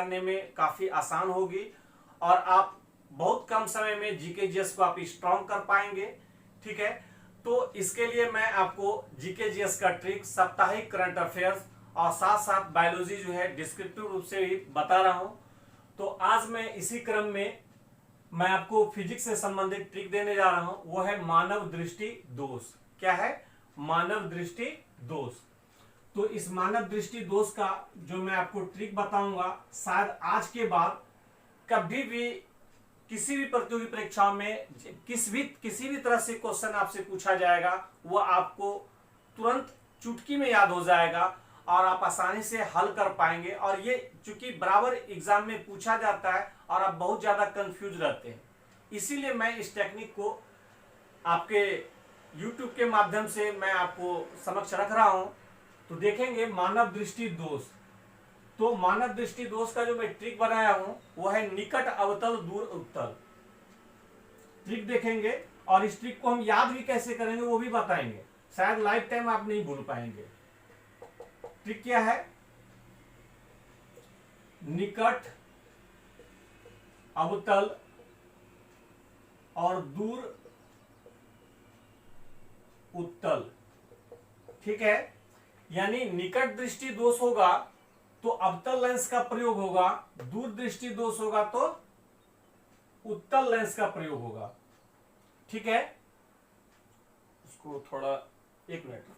करने में काफी आसान होगी और आप बहुत कम समय में जीके जीएस को आप स्ट्रॉन्ग कर पाएंगे। ठीक है, तो इसके लिए मैं आपको जीके जीएस का ट्रिक, साप्ताहिक करंट अफेयर्स और साथ साथ बायोलॉजी जो है डिस्क्रिप्टिव रूप से भी बता रहा हूं। तो आज मैं इसी क्रम में मैं आपको फिजिक्स से संबंधित ट्रिक देने जा रहा हूं, वो है मानव दृष्टि दोष। क्या है? मानव दृष्टि दोष। तो इस मानव दृष्टि दोष का जो मैं आपको ट्रिक बताऊंगा, शायद आज के बाद कभी भी किसी भी प्रतियोगी परीक्षाओं में किसी भी तरह से क्वेश्चन आपसे पूछा जाएगा, वो आपको तुरंत चुटकी में याद हो जाएगा और आप आसानी से हल कर पाएंगे। और ये चूंकि बराबर एग्जाम में पूछा जाता है और आप बहुत ज्यादा कंफ्यूज रहते हैं, इसीलिए मैं इस टेक्निक को आपके YouTube के माध्यम से मैं आपको समक्ष रख रहा हूं। तो देखेंगे मानव दृष्टि दोष। तो मानव दृष्टि दोष का जो मैं ट्रिक बनाया हूं वो है निकट अवतल दूर उत्तल। ट्रिक देखेंगे और इस ट्रिक को हम याद भी कैसे करेंगे वो भी बताएंगे, शायद लाइफ टाइम आप नहीं भूल पाएंगे। ट्रिक क्या है? निकट अवतल और दूर उत्तल। ठीक है, यानी निकट दृष्टि दोष होगा तो अवतल लेंस का प्रयोग होगा, दूर दृष्टि दोष होगा तो उत्तल लेंस का प्रयोग होगा। ठीक है, उसको थोड़ा एक मिनट।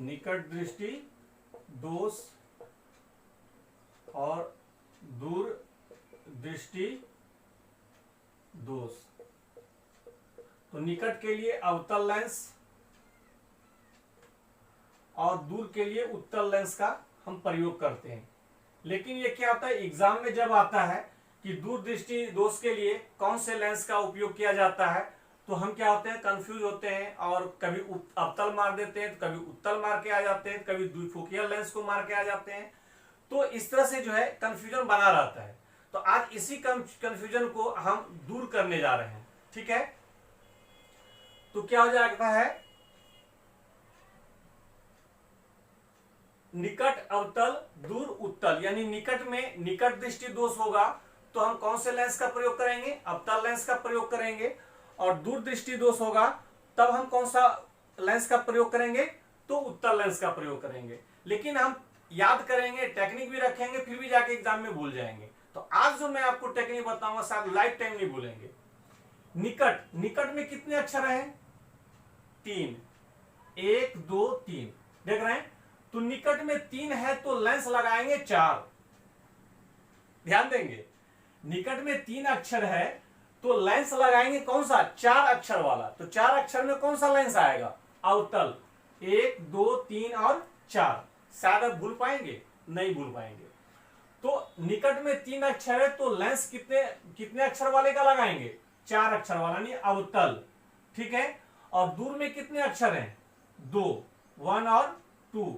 निकट दृष्टि दोष और दूर दृष्टि दोष। तो निकट के लिए अवतल लेंस और दूर के लिए उत्तल लेंस का हम प्रयोग करते हैं। लेकिन ये क्या होता है, एग्जाम में जब आता है कि दूर दृष्टि दोष के लिए कौन से लेंस का उपयोग किया जाता है, तो हम क्या होते हैं, कंफ्यूज होते हैं और कभी अवतल मार देते हैं, कभी उत्तल मार के आ जाते हैं, कभी द्विफोकियल लेंस को मार के आ जाते हैं। तो इस तरह से जो है कंफ्यूजन बना रहता है। तो आज इसी कंफ्यूजन को हम दूर करने जा रहे हैं। ठीक है, तो क्या हो जाता है, निकट अवतल दूर उत्तल, यानी निकट में निकट दृष्टि दोष होगा तो हम कौन से लेंस का प्रयोग करेंगे? अवतल लेंस का प्रयोग करेंगे। और दूर दृष्टि दोष होगा तब हम कौन सा लेंस का प्रयोग करेंगे? तो उत्तल लेंस का प्रयोग करेंगे। लेकिन हम याद करेंगे, टेक्निक भी रखेंगे, फिर भी जाके एग्जाम में भूल जाएंगे। तो आज जो मैं आपको टेक्निक बताऊंगा शायद लाइफ टाइम नहीं भूलेंगे। निकट, निकट में कितने अक्षर हैं? 3, 1 2 3, देख रहे हैं? तो निकट में 3 है तो लेंस लगाएंगे 4। ध्यान देंगे, निकट में 3 अक्षर है तो लेंस लगाएंगे कौन सा? 4 अक्षर वाला। तो 4 अक्षर में कौन सा लेंस आएगा? अवतल। 1 2 3 और 4। शायद आप भूल पाएंगे? नहीं भूल पाएंगे। तो निकट में 3 अक्षर है तो लेंस कितने अक्षर वाले का लगाएंगे? 4 अक्षर वाला, यानी अवतल। ठीक है, और दूर में कितने अक्षर हैं? 2, 1 और 2।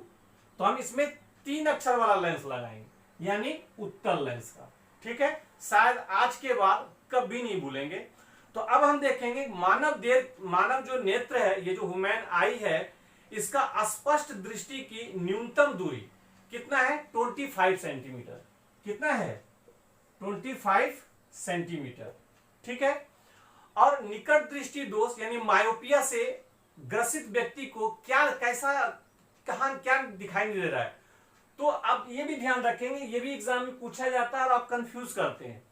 तो हम इसमें 3 अक्षर वाला लेंस लगाएंगे, यानी उत्तल लेंस का। ठीक है, शायद आज के बाद कभी नहीं भूलेंगे। तो अब हम देखेंगे मानव जो नेत्र है, ये जो ह्यूमन आई है, इसका स्पष्ट दृष्टि की न्यूनतम दूरी कितना है? 25 सेंटीमीटर। कितना है? 25 सेंटीमीटर। ठीक है, और निकट दृष्टि दोष यानी मायोपिया से ग्रसित व्यक्ति को क्या दिखाई नहीं दे रहा है? तो अब ये भी ध्यान रखेंगे, ये भी एग्जाम में पूछा जाता है और आप कंफ्यूज करते हैं।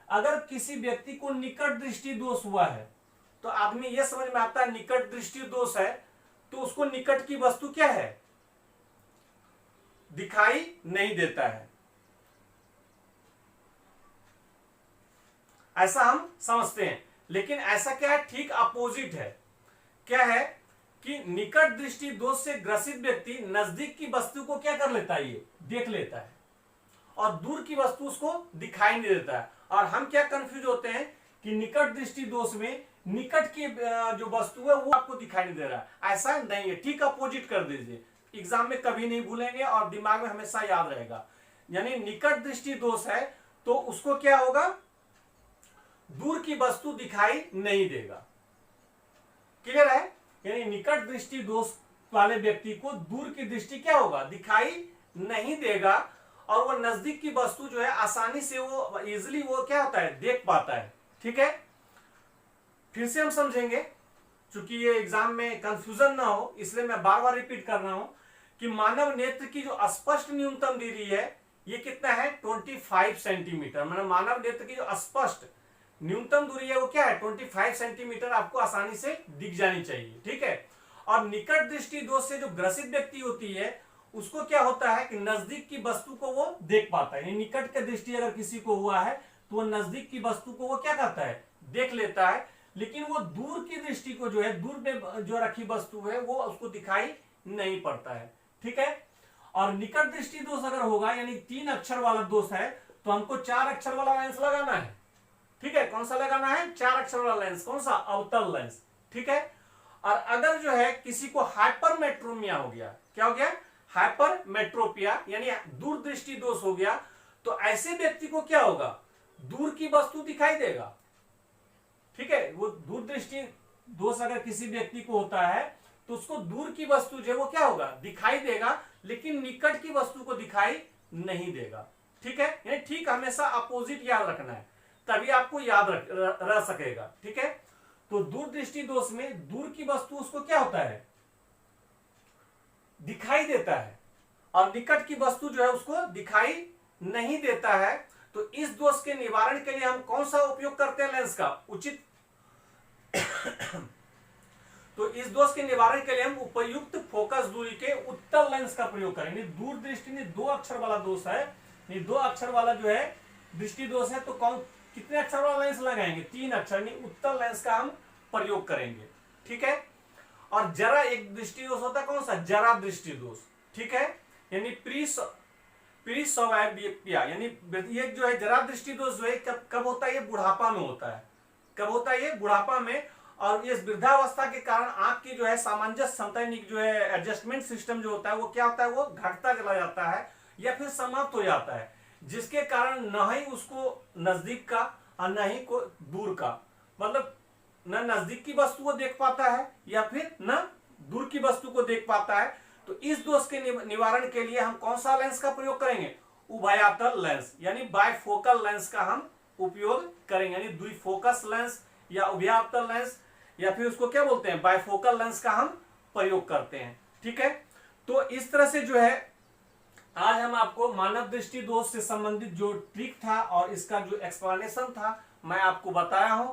अगर किसी व्यक्ति को निकट दृष्टि दोष हुआ है तो आदमी ये समझ में आता है निकट दृष्टि दोष है, तो उसको निकट की वस्तु क्या है? दिखाई नहीं देता है, ऐसा हम समझते हैं। लेकिन ऐसा क्या है? ठीक अपोजिट है। क्या है कि निकट दृष्टि दोष से ग्रसित व्यक्ति नजदीक की वस्तु को क्या कर लेता है? ये देख लेता है, और दूर की वस्तु उसको दिखाई नहीं देता है। और हम क्या कंफ्यूज होते हैं कि निकट दृष्टि दोष में निकट की जो वस्तु है वो आपको दिखाई नहीं दे रहा है। ऐसा नहीं है, ठीक अपोजिट कर दीजिए। एग्जाम में कभी नहीं भूलेंगे और दिमाग में हमेशा याद रहेगा। यानी निकट दृष्टि दोष है तो उसको क्या होगा? दूर की वस्तु दिखाई नहीं देगा। निकट दृष्टि दोष वाले व्यक्ति को दूर की दृष्टि क्या होगा, दिखाई नहीं देगा, और वो नजदीक की वस्तु जो है आसानी से वो इजिली वो क्या होता है, देख पाता है। ठीक है, फिर से हम समझेंगे, चूंकि ये एग्जाम में कंफ्यूजन ना हो इसलिए मैं बार बार रिपीट कर रहा हूं कि मानव नेत्र की जो स्पष्ट न्यूनतम दूरी है ये कितना है, 25 सेंटीमीटर। मतलब मानव नेत्र की जो स्पष्ट न्यूनतम दूरी है वो क्या है, 25 सेंटीमीटर आपको आसानी से दिख जानी चाहिए। ठीक है, और निकट दृष्टि दोष से जो ग्रसित व्यक्ति होती है उसको क्या होता है कि नजदीक की वस्तु को वो देख पाता है। निकट की दृष्टि अगर किसी को हुआ है तो वो नजदीक की वस्तु को वो क्या करता है, देख लेता है, लेकिन वो दूर की दृष्टि को जो है, दूर में जो रखी वस्तु है वो उसको दिखाई नहीं पड़ता है। ठीक है, और निकट दृष्टि दोष अगर होगा यानी 3 अक्षर वाला दोष है तो हमको 4 अक्षर वाला लेंस लगाना है। ठीक है, कौन सा लगाना है, 4 अक्षर वाला लेंस, कौन सा, अवतल लेंस। ठीक है, और अगर जो है किसी को हाइपरमेट्रोमिया हो गया, क्या हो गया, हाइपरमेट्रोपिया यानी दूर दृष्टि दोष हो गया, तो ऐसे व्यक्ति को क्या होगा, दूर की वस्तु दिखाई देगा। ठीक है, वो दूर दृष्टि दोष अगर किसी व्यक्ति को होता है तो उसको दूर की वस्तु जो है वो क्या होगा, दिखाई देगा, लेकिन निकट की वस्तु को दिखाई नहीं देगा। ठीक है, यानी ठीक हमेशा अपोजिट याद रखना है, तभी आपको याद रह सकेगा। ठीक है, तो दूर दृष्टि दोष में दूर की वस्तु उसको क्या होता है, दिखाई देता है, और निकट की वस्तु जो है उसको दिखाई नहीं देता है। तो इस दोष के निवारण के लिए हम कौन सा उपयोग करते हैं, लेंस का उचित तो इस दोष के निवारण के लिए हम उपयुक्त फोकस दूरी के उत्तल लेंस का प्रयोग करेंगे। दूर दृष्टि में 2 अक्षर वाला दोष है, 2 अक्षर वाला जो है दृष्टि दोष है, तो कौन कितने अक्षर वाला लेंस लगाएंगे, 3 अक्षर, उत्तल लेंस का हम प्रयोग करेंगे। ठीक है, और जरा एक दृष्टि दोष होता है, कौन सा, जरा दृष्टि दोष। ठीक है, यानी प्रीसवाइपिया, यानी ये जो है जरा दृष्टि दोष जो है कब होता है, ये बुढ़ापा में होता है। कब होता है, ये बुढ़ापा में, और इस वृद्धावस्था के कारण आंख की जो है सामंजस्य क्षमता जो है एडजस्टमेंट सिस्टम जो होता है वो क्या होता है, वो घटता चला जाता है या फिर समाप्त हो जाता है, जिसके कारण न ही उसको नजदीक का और न ही को दूर का, मतलब न नजदीक की वस्तु को देख पाता है या फिर न दूर की वस्तु को देख पाता है। तो इस दोष के निवारण के लिए हम कौन सा लेंस का प्रयोग करेंगे, उभयातल लेंस यानी बायफोकल लेंस का हम उपयोग करेंगे, यानी द्विफोकस लेंस या उभयातल लेंस या फिर उसको क्या बोलते हैं, बायफोकल लेंस का हम प्रयोग करते हैं। ठीक है, तो इस तरह से जो है आज हम आपको मानव दृष्टि दोष से संबंधित जो ट्रिक था और इसका जो एक्सप्लेनेशन था मैं आपको बताया हूं।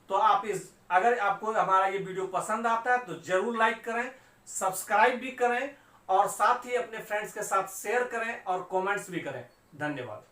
तो आप अगर आपको हमारा ये वीडियो पसंद आता है तो जरूर लाइक करें, सब्सक्राइब भी करें और साथ ही अपने फ्रेंड्स के साथ शेयर करें और कमेंट्स भी करें। धन्यवाद।